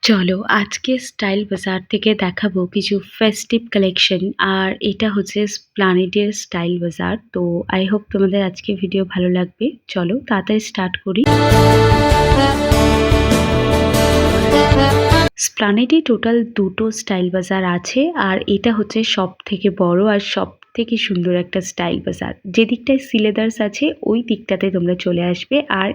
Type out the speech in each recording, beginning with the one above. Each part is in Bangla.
চলো আজকে স্টাইল বাজার থেকে দেখাবো কিছু ফেস্টিভ কালেকশন। আর এটা হচ্ছে স্প্লানেডের স্টাইল বাজার। তো আই হোপ তোমাদের আজকে ভিডিও ভালো লাগবে। চলো তাড়াতাড়ি স্টার্ট করি। স্প্লানেডে টোটাল দুটো স্টাইল বাজার আছে, আর এটা হচ্ছে সব থেকে বড় আর সব থেকে সুন্দর একটা স্টাইল বাজার। যে দিকটায় সিলেদার্স আছে ওই দিকটাতে তোমরা চলে আসবে, আর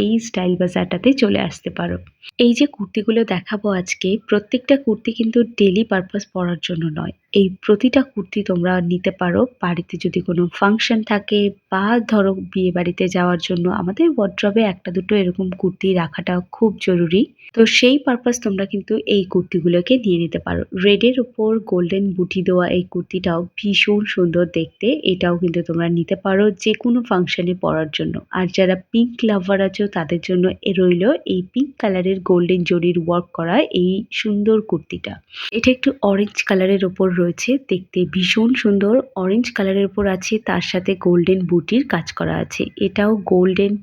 এই স্টাইল বাজারটাতে চলে আসতে পারো। এই যে কুর্তিগুলো দেখাবো আজকে, প্রত্যেকটা কুর্তি কিন্তু ডেলি পারপাস পরার জন্য নয়। এই প্রতিটা কুর্তি তোমরা নিতে পারো বাড়িতে যদি কোনো ফাংশন থাকে, বা ধরো বিয়ে বাড়িতে যাওয়ার জন্য আমাদের ওয়ার্ড্রবে একটা দুটো এরকম কুর্তি রাখাটা খুব জরুরি। তো সেই পারপাস তোমরা কিন্তু এই কুর্তিগুলোকে নিয়ে নিতে পারো। রেডের উপর গোল্ডেন বুটি দেওয়া এই কুর্তিটাও ভীষণ সুন্দর দেখতে। এটাও কিন্তু তোমরা নিতে পারো যে কোনো ফাংশনে পরার জন্য। আর যারা পিঙ্ক লাভার আছো তাদের জন্য রইল এই পিঙ্ক কালারের গোল্ডেন জরির ওয়ার্ক করা এই সুন্দর কুর্তিটা। এটা একটু অরেঞ্জ কালারের ওপর রয়েছে, দেখতে ভীষণ সুন্দর। অরেঞ্জ কালারের উপর আছে, তার সাথে গোল্ডেন বুটির কাজ করা আছে। এটাও গোল্ডেন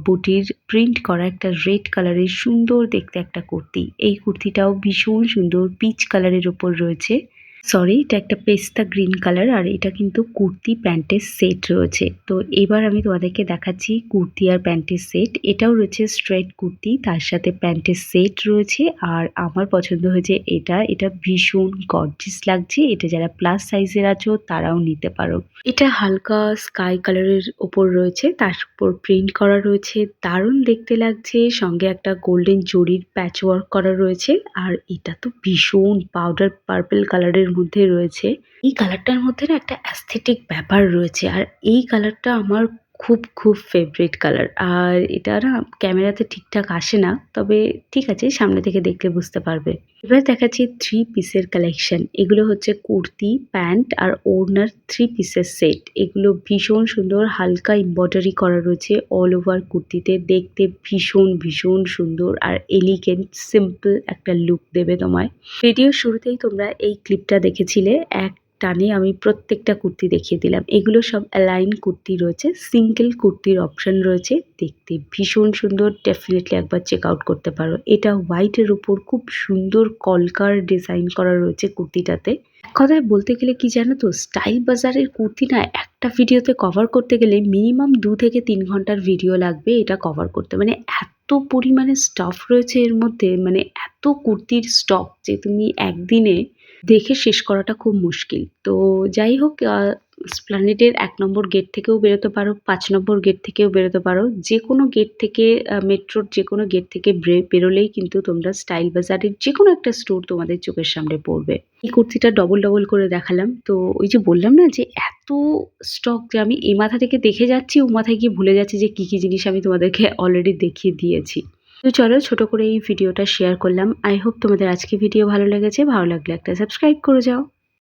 বুটির প্রিন্ট করা একটা রেড কালারের সুন্দর দেখতে একটা কুর্তি। এই কুর্তিটাও ভীষণ সুন্দর, পিচ কালারের ওপর রয়েছে। সরি, এটা একটা পেস্তা গ্রিন কালার, আর এটা কিন্তু কুর্তি প্যান্টের সেট রয়েছে। তো এবার আমি তোমাদেরকে দেখাচ্ছি কুর্তি আর প্যান্টের সেট। এটাও রয়েছে স্ট্রেট কুর্তি, তার সাথে প্যান্টের সেট রয়েছে। আর আমার পছন্দ হয়েছে এটা ভীষণ গর্জিয়াস লাগছে। এটা যারা প্লাস সাইজের আছো তারাও নিতে পারো। এটা হালকা স্কাই কালারের ওপর রয়েছে, তার উপর প্রিন্ট করা রয়েছে, দারুণ দেখতে লাগছে। সঙ্গে একটা গোল্ডেন জরির প্যাচ ওয়ার্ক করা রয়েছে। আর এটা তো ভীষণ পাউডার পার্পল কালারের মধ্যে রয়েছে। এই কালারটার মধ্যে না একটা অ্যাস্থেটিক ব্যাপার রয়েছে, আর এই কালারটা আমার খুব খুব ফেভারিট কালার। আর এটা না ক্যামেরাতে ঠিকঠাক আসে না, তবে ঠিক আছে, সামনে থেকে দেখলে বুঝতে পারবে। এবার দেখাচ্ছি 3 পিসের কালেকশন। এগুলো হচ্ছে কুর্তি, প্যান্ট আর ওড়নার 3 পিসের সেট। এগুলো ভীষণ সুন্দর, হালকা এমব্রয়ডারি করা রয়েছে অল ওভার কুর্তিতে। দেখতে ভীষণ ভীষণ সুন্দর আর এলিগেন্ট সিম্পল একটা লুক দেবে তোমায়। ভিডিওর শুরুতেই তোমরা এই ক্লিপটা দেখেছিলে, এক টানে আমি প্রত্যেকটা কুর্তি দেখিয়ে দিলাম। এগুলো সব অ্যালাইন কুর্তি রয়েছে, সিঙ্গেল কুর্তির অপশন রয়েছে। দেখতে ভীষণ সুন্দর, ডেফিনেটলি একবার চেক আউট করতে পারো। এটা হোয়াইটের উপর খুব সুন্দর কলকার ডিজাইন করা রয়েছে কুর্তিটাতে। এক কথায় বলতে গেলে কি জানো তো, স্টাইল বাজারের কুর্তি না একটা ভিডিওতে কভার করতে গেলে মিনিমাম 2 থেকে 3 ঘন্টার ভিডিও লাগবে এটা কভার করতে। মানে এত পরিমাণে স্টাফ রয়েছে এর মধ্যে, মানে এত কুর্তির স্টক যে তুমি একদিনে দেখে শেষ করাটা খুব মুশকিল। তো যাই হোক, স্প্লানেডের ১ নম্বর গেট থেকেও বেরোতে পারো, ৫ নম্বর গেট থেকেও বেরোতে পারো। যে কোনো গেট থেকে, মেট্রোর যে কোনো গেট থেকে বেরোলেই কিন্তু তোমরা স্টাইল বাজারের যে কোনো একটা স্টোর তোমাদের চোখের সামনে পড়বে। এই কুর্তিটা ডবল ডবল করে দেখালাম। তো ওই যে বললাম না যে এত স্টক, যে আমি এই মাথা থেকে দেখে যাচ্ছি ও মাথায় গিয়ে ভুলে যাচ্ছি যে কি কি জিনিস আমি তোমাদেরকে অলরেডি দেখিয়ে দিয়েছি। তো চলো ছোট করে এই ভিডিওটা শেয়ার করলাম। আই হোপ তোমাদের আজকে ভিডিও ভালো লেগেছে। ভালো লাগলে একটা সাবস্ক্রাইব করে যাও।